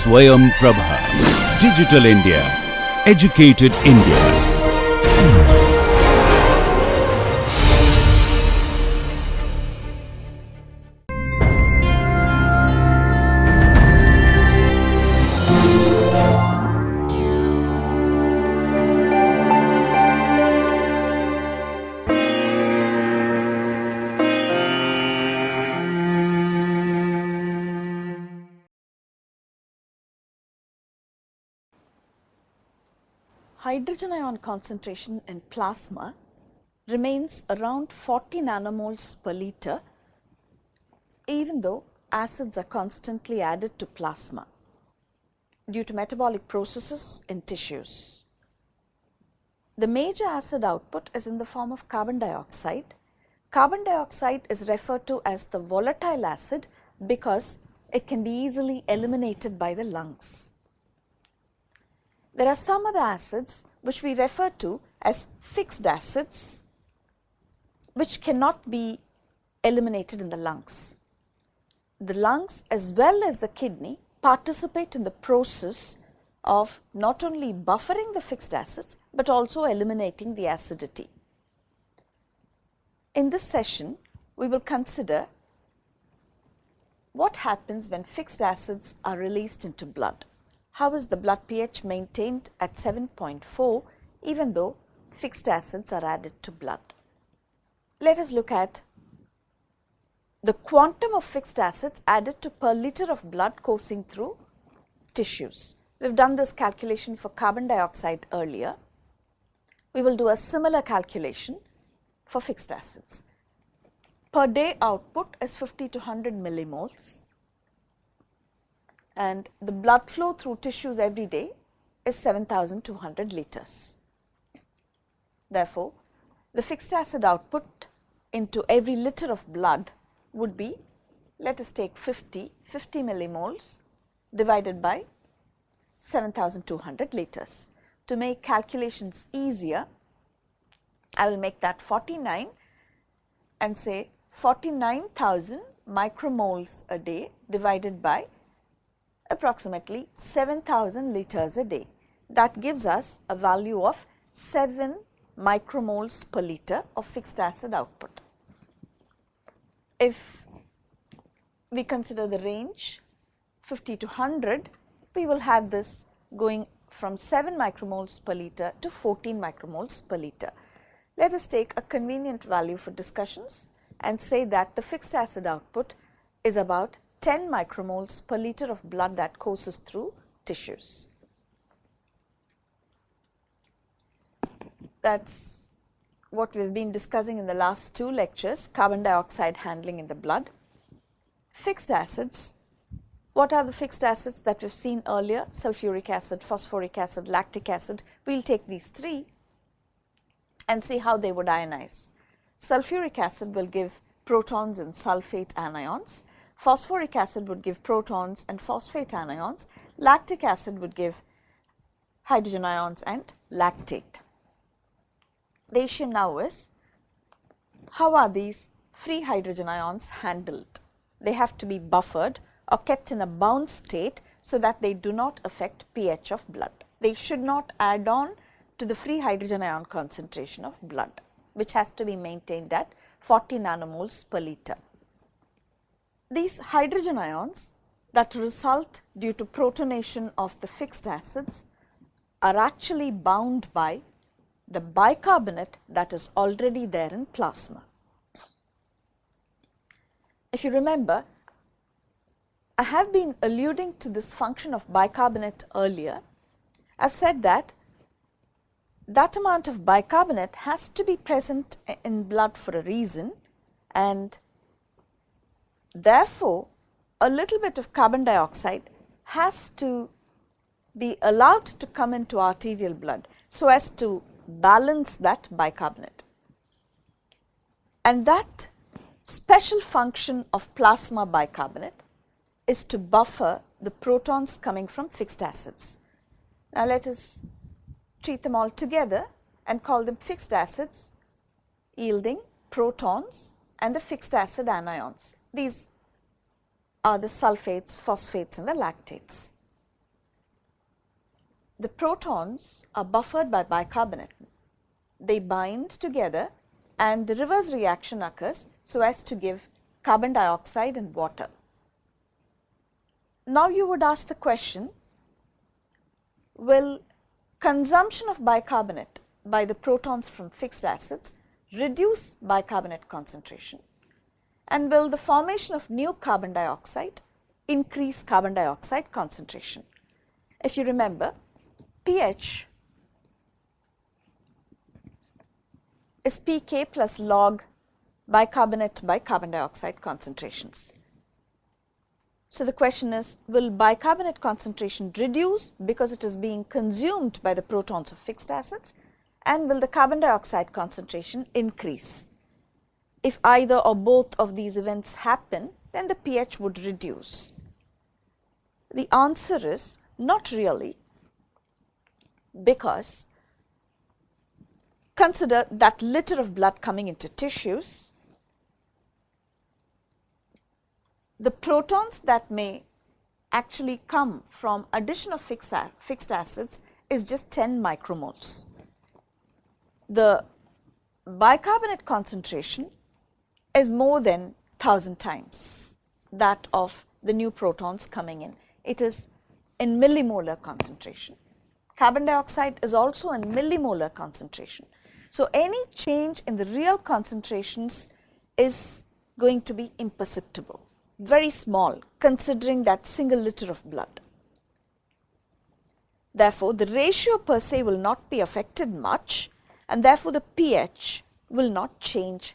Swayam Prabha. Digital India. Educated India. Hydrogen ion concentration in plasma remains around 40 nanomoles per liter, even though acids are constantly added to plasma due to metabolic processes in tissues. The major acid output is in the form of carbon dioxide. Carbon dioxide is referred to as the volatile acid because it can be easily eliminated by the lungs. There are some other acids which we refer to as fixed acids, which cannot be eliminated in the lungs. The lungs as well as the kidney participate in the process of not only buffering the fixed acids but also eliminating the acidity. In this session, we will consider what happens when fixed acids are released into blood. How is the blood pH maintained at 7.4 even though fixed acids are added to blood? Let us look at the quantum of fixed acids added to per liter of blood coursing through tissues. We have done this calculation for carbon dioxide earlier. We will do a similar calculation for fixed acids. Per day output is 50 to 100 millimoles. And the blood flow through tissues every day is 7,200 liters. Therefore, the fixed acid output into every liter of blood would be, let us take 50 millimoles divided by 7,200 liters. To make calculations easier, I will make that 49 and say 49,000 micromoles a day divided by approximately 7,000 liters a day. That gives us a value of 7 micromoles per liter of fixed acid output. If we consider the range 50 to 100, we will have this going from 7 micromoles per liter to 14 micromoles per liter. Let us take a convenient value for discussions and say that the fixed acid output is about 10 micromoles per liter of blood that courses through tissues. That's what we have been discussing in the last two lectures, carbon dioxide handling in the blood. Fixed acids, what are the fixed acids that we have seen earlier? Sulfuric acid, phosphoric acid, lactic acid. We will take these three and see how they would ionize. Sulfuric acid will give protons and sulfate anions. Phosphoric acid would give protons and phosphate anions. Lactic acid would give hydrogen ions and lactate. The issue now is, how are these free hydrogen ions handled? They have to be buffered or kept in a bound state so that they do not affect pH of blood. They should not add on to the free hydrogen ion concentration of blood, which has to be maintained at 40 nanomoles per liter. These hydrogen ions that result due to protonation of the fixed acids are actually bound by the bicarbonate that is already there in plasma. If you remember, I have been alluding to this function of bicarbonate earlier. I have said that that amount of bicarbonate has to be present in blood for a reason, and therefore, a little bit of carbon dioxide has to be allowed to come into arterial blood so as to balance that bicarbonate. And that special function of plasma bicarbonate is to buffer the protons coming from fixed acids. Now, let us treat them all together and call them fixed acids yielding protons and the fixed acid anions. These are the sulfates, phosphates and the lactates. the protons are buffered by bicarbonate. They bind together and the reverse reaction occurs so as to give carbon dioxide and water. Now you would ask the question, will consumption of bicarbonate by the protons from fixed acids reduce bicarbonate concentration, and will the formation of new carbon dioxide increase carbon dioxide concentration? If you remember, pH is pK plus log bicarbonate by carbon dioxide concentrations. So the question is, will bicarbonate concentration reduce because it is being consumed by the protons of fixed acids, and will the carbon dioxide concentration increase? If either or both of these events happen, then the pH would reduce. The answer is not really, because consider that liter of blood coming into tissues. The protons that may actually come from addition of fixed acids is just 10 micromoles. The bicarbonate concentration is more than 1000 times that of the new protons coming in. It is in millimolar concentration. Carbon dioxide is also in millimolar concentration. So any change in the real concentrations is going to be imperceptible, very small, considering that single liter of blood. Therefore, the ratio per se will not be affected much, and therefore the pH will not change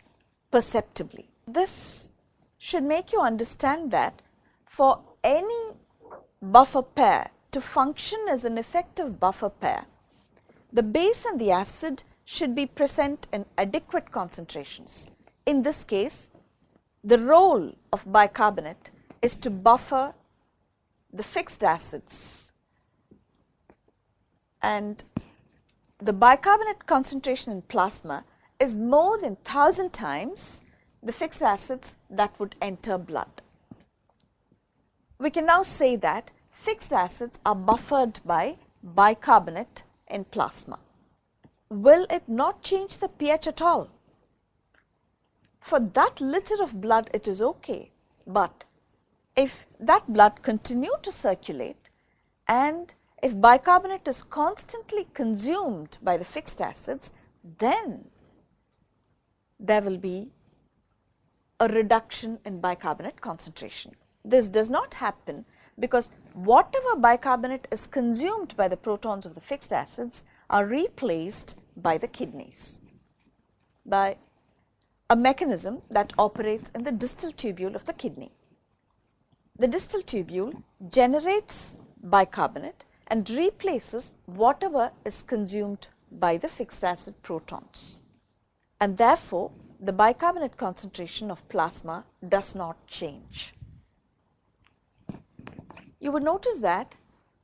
perceptibly. This should make you understand that for any buffer pair to function as an effective buffer pair, the base and the acid should be present in adequate concentrations. In this case, the role of bicarbonate is to buffer the fixed acids, and the bicarbonate concentration in plasma is more than 1000 times the fixed acids that would enter blood. We can now say that fixed acids are buffered by bicarbonate in plasma. Will it not change the pH at all? For that liter of blood it is okay, but if that blood continued to circulate and if bicarbonate is constantly consumed by the fixed acids, then there will be a reduction in bicarbonate concentration. This does not happen because whatever bicarbonate is consumed by the protons of the fixed acids are replaced by the kidneys by a mechanism that operates in the distal tubule of the kidney. The distal tubule generates bicarbonate and replaces whatever is consumed by the fixed acid protons, and therefore the bicarbonate concentration of plasma does not change. You would notice that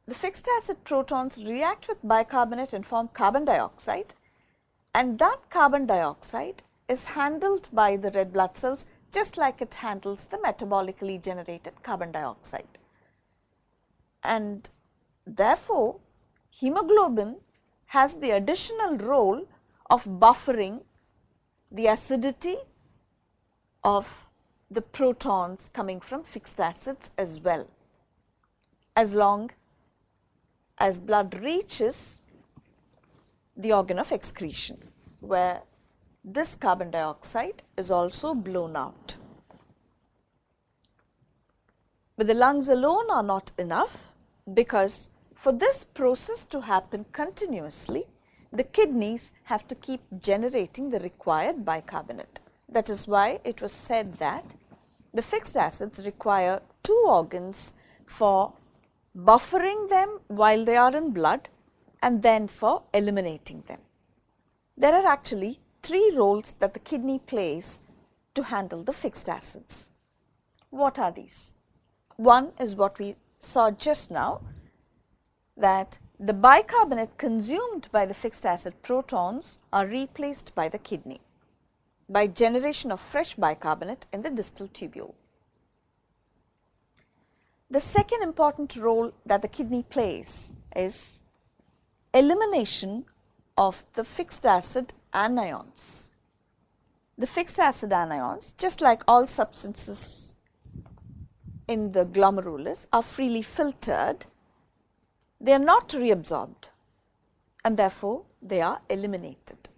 the fixed acid protons react with bicarbonate and form carbon dioxide, and that carbon dioxide is handled by the red blood cells just like it handles the metabolically generated carbon dioxide. And therefore, hemoglobin has the additional role of buffering the acidity of the protons coming from fixed acids as well, as long as blood reaches the organ of excretion, where this carbon dioxide is also blown out. But the lungs alone are not enough, because for this process to happen continuously, the kidneys have to keep generating the required bicarbonate. That is why it was said that the fixed acids require two organs for buffering them while they are in blood and then for eliminating them. There are actually three roles that the kidney plays to handle the fixed acids. What are these? One is what we saw just now, that the bicarbonate consumed by the fixed acid protons are replaced by the kidney by generation of fresh bicarbonate in the distal tubule. The second important role that the kidney plays is elimination of the fixed acid anions. The fixed acid anions, just like all substances in the glomerulus, are freely filtered. They are not reabsorbed and therefore they are eliminated.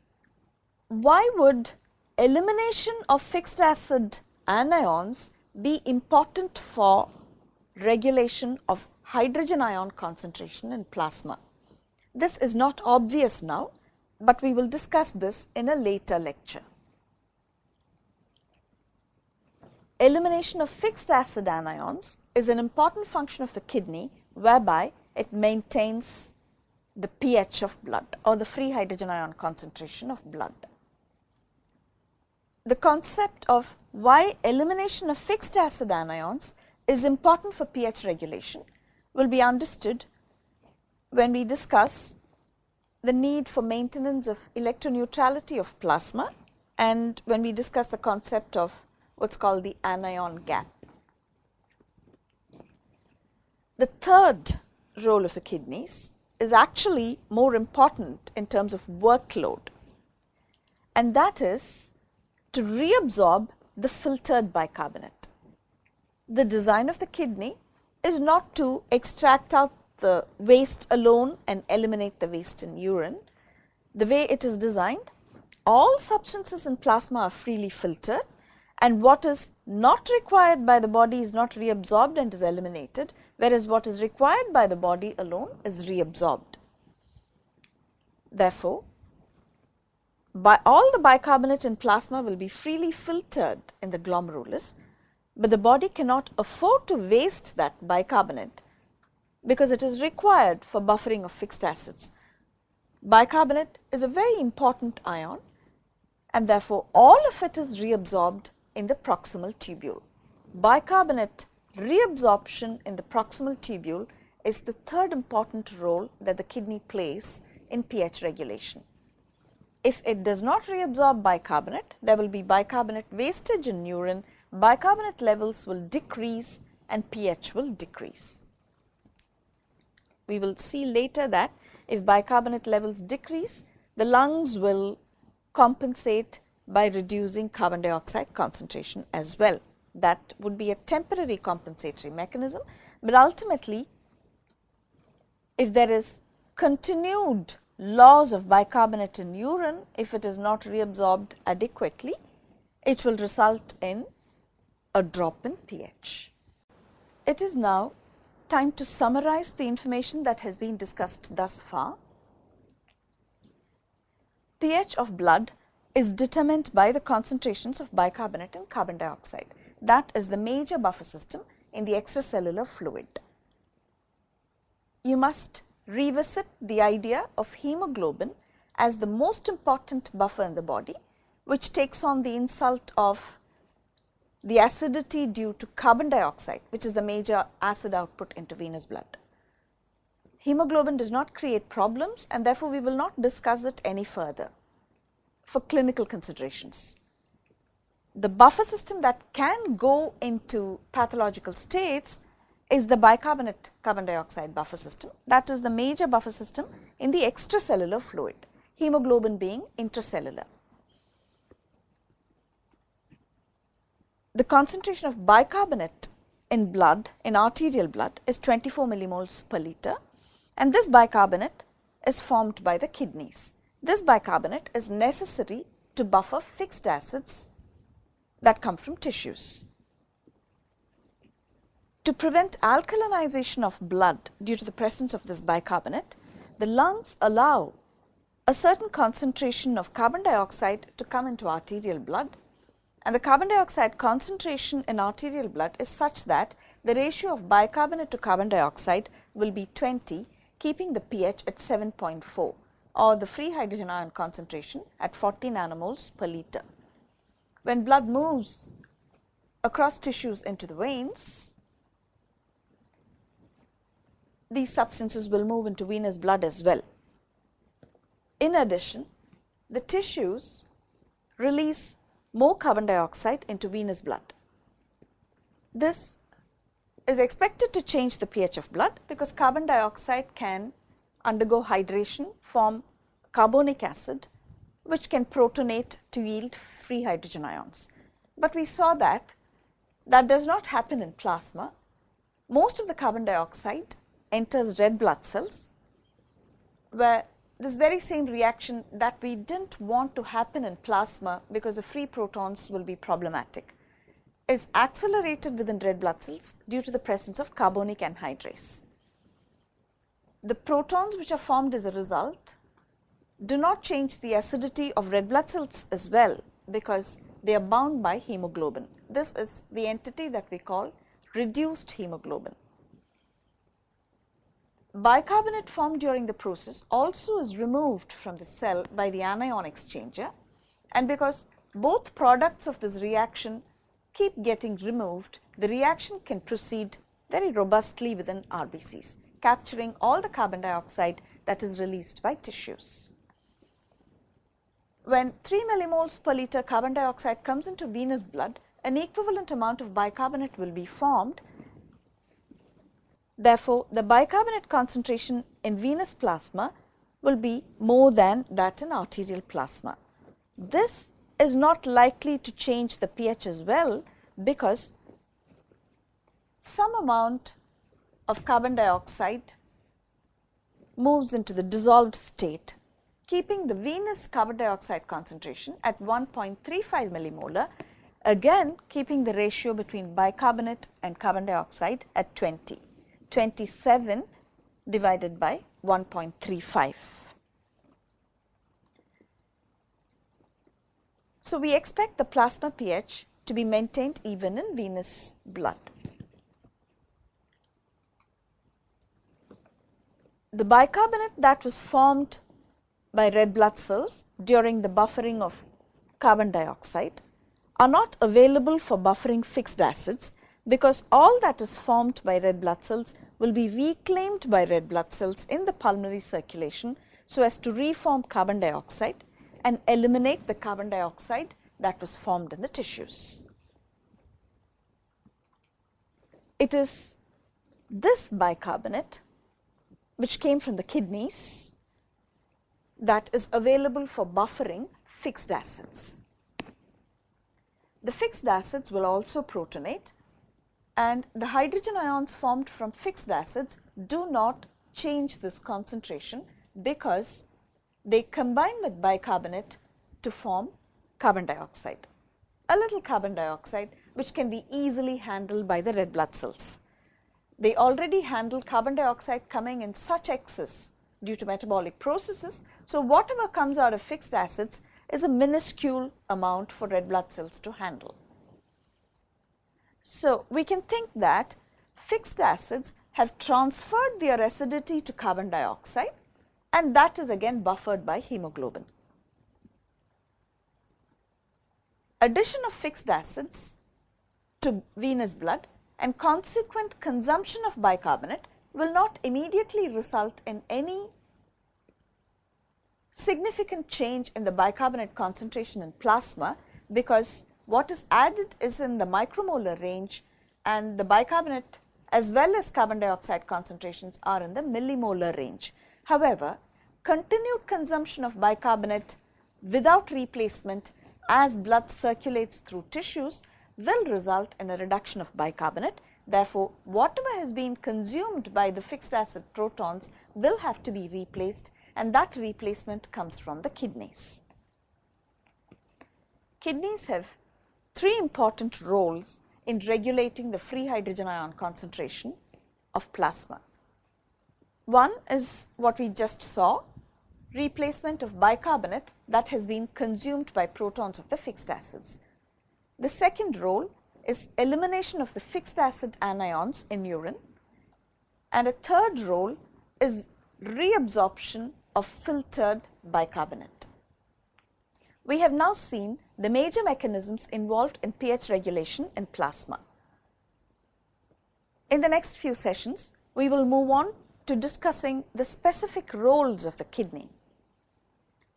Why would elimination of fixed acid anions be important for regulation of hydrogen ion concentration in plasma? This is not obvious now, but we will discuss this in a later lecture. Elimination of fixed acid anions is an important function of the kidney whereby it maintains the pH of blood or the free hydrogen ion concentration of blood. The concept of why elimination of fixed acid anions is important for pH regulation will be understood when we discuss the need for maintenance of electroneutrality of plasma and when we discuss the concept of what's called the anion gap. The third role of the kidneys is actually more important in terms of workload, and that is to reabsorb the filtered bicarbonate. The design of the kidney is not to extract out the waste alone and eliminate the waste in urine. The way it is designed, all substances in plasma are freely filtered, and what is not required by the body is not reabsorbed and is eliminated, whereas what is required by the body alone is reabsorbed. Therefore, all the bicarbonate in plasma will be freely filtered in the glomerulus, but the body cannot afford to waste that bicarbonate because it is required for buffering of fixed acids. Bicarbonate is a very important ion, and therefore all of it is reabsorbed in the proximal tubule. Bicarbonate reabsorption in the proximal tubule is the third important role that the kidney plays in pH regulation. If it does not reabsorb bicarbonate, there will be bicarbonate wastage in urine, bicarbonate levels will decrease and pH will decrease. We will see later that if bicarbonate levels decrease, the lungs will compensate by reducing carbon dioxide concentration as well. That would be a temporary compensatory mechanism, but ultimately if there is continued loss of bicarbonate in urine, if it is not reabsorbed adequately, it will result in a drop in pH. It is now time to summarize the information that has been discussed thus far. pH of blood is determined by the concentrations of bicarbonate and carbon dioxide. That is the major buffer system in the extracellular fluid. You must revisit the idea of hemoglobin as the most important buffer in the body, which takes on the insult of the acidity due to carbon dioxide, which is the major acid output into venous blood. Hemoglobin does not create problems, and therefore we will not discuss it any further for clinical considerations. The buffer system that can go into pathological states is the bicarbonate carbon dioxide buffer system. That is the major buffer system in the extracellular fluid, hemoglobin being intracellular. The concentration of bicarbonate in blood, in arterial blood, is 24 millimoles per liter, and this bicarbonate is formed by the kidneys. This bicarbonate is necessary to buffer fixed acids that come from tissues. To prevent alkalinization of blood due to the presence of this bicarbonate, the lungs allow a certain concentration of carbon dioxide to come into arterial blood, and the carbon dioxide concentration in arterial blood is such that the ratio of bicarbonate to carbon dioxide will be 20, keeping the pH at 7.4, or the free hydrogen ion concentration at 40 nanomoles per liter. When blood moves across tissues into the veins, these substances will move into venous blood as well. In addition, the tissues release more carbon dioxide into venous blood. This is expected to change the pH of blood because carbon dioxide can undergo hydration, form carbonic acid, which can protonate to yield free hydrogen ions. But we saw that that does not happen in plasma. Most of the carbon dioxide enters red blood cells, where this very same reaction that we didn't want to happen in plasma because the free protons will be problematic is accelerated within red blood cells due to the presence of carbonic anhydrase. The protons which are formed as a result do not change the acidity of red blood cells as well, because they are bound by hemoglobin. This is the entity that we call reduced hemoglobin. Bicarbonate formed during the process also is removed from the cell by the anion exchanger, and because both products of this reaction keep getting removed, the reaction can proceed very robustly within RBCs, capturing all the carbon dioxide that is released by tissues. When 3 millimoles per liter carbon dioxide comes into venous blood, an equivalent amount of bicarbonate will be formed. Therefore, the bicarbonate concentration in venous plasma will be more than that in arterial plasma. This is not likely to change the pH as well, because some amount of carbon dioxide moves into the dissolved state, keeping the venous carbon dioxide concentration at 1.35 millimolar, again keeping the ratio between bicarbonate and carbon dioxide at 20. 27 divided by 1.35. So, we expect the plasma pH to be maintained even in venous blood. The bicarbonate that was formed by red blood cells during the buffering of carbon dioxide are not available for buffering fixed acids, because all that is formed by red blood cells will be reclaimed by red blood cells in the pulmonary circulation so as to reform carbon dioxide and eliminate the carbon dioxide that was formed in the tissues. It is this bicarbonate which came from the kidneys that is available for buffering fixed acids. The fixed acids will also protonate, and the hydrogen ions formed from fixed acids do not change this concentration because they combine with bicarbonate to form carbon dioxide, a little carbon dioxide which can be easily handled by the red blood cells. They already handle carbon dioxide coming in such excess due to metabolic processes, so whatever comes out of fixed acids is a minuscule amount for red blood cells to handle. So, we can think that fixed acids have transferred their acidity to carbon dioxide, and that is again buffered by hemoglobin. Addition of fixed acids to venous blood and consequent consumption of bicarbonate will not immediately result in any significant change in the bicarbonate concentration in plasma, because what is added is in the micromolar range, and the bicarbonate as well as carbon dioxide concentrations are in the millimolar range. However, continued consumption of bicarbonate without replacement as blood circulates through tissues will result in a reduction of bicarbonate. Therefore, whatever has been consumed by the fixed acid protons will have to be replaced, and that replacement comes from the kidneys. Kidneys have three important roles in regulating the free hydrogen ion concentration of plasma. One is what we just saw, replacement of bicarbonate that has been consumed by protons of the fixed acids. The second role is elimination of the fixed acid anions in urine, and a third role is reabsorption of filtered bicarbonate. We have now seen the major mechanisms involved in pH regulation in plasma. In the next few sessions, we will move on to discussing the specific roles of the kidney,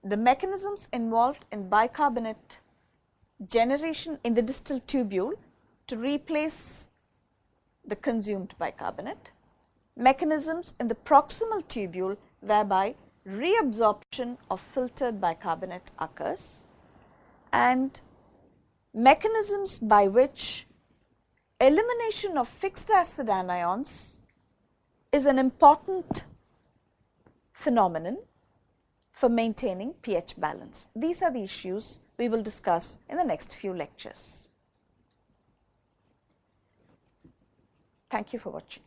the mechanisms involved in bicarbonate generation in the distal tubule to replace the consumed bicarbonate, mechanisms in the proximal tubule whereby reabsorption of filtered bicarbonate occurs, and mechanisms by which elimination of fixed acid anions is an important phenomenon for maintaining pH balance. These are the issues we will discuss in the next few lectures. Thank you for watching.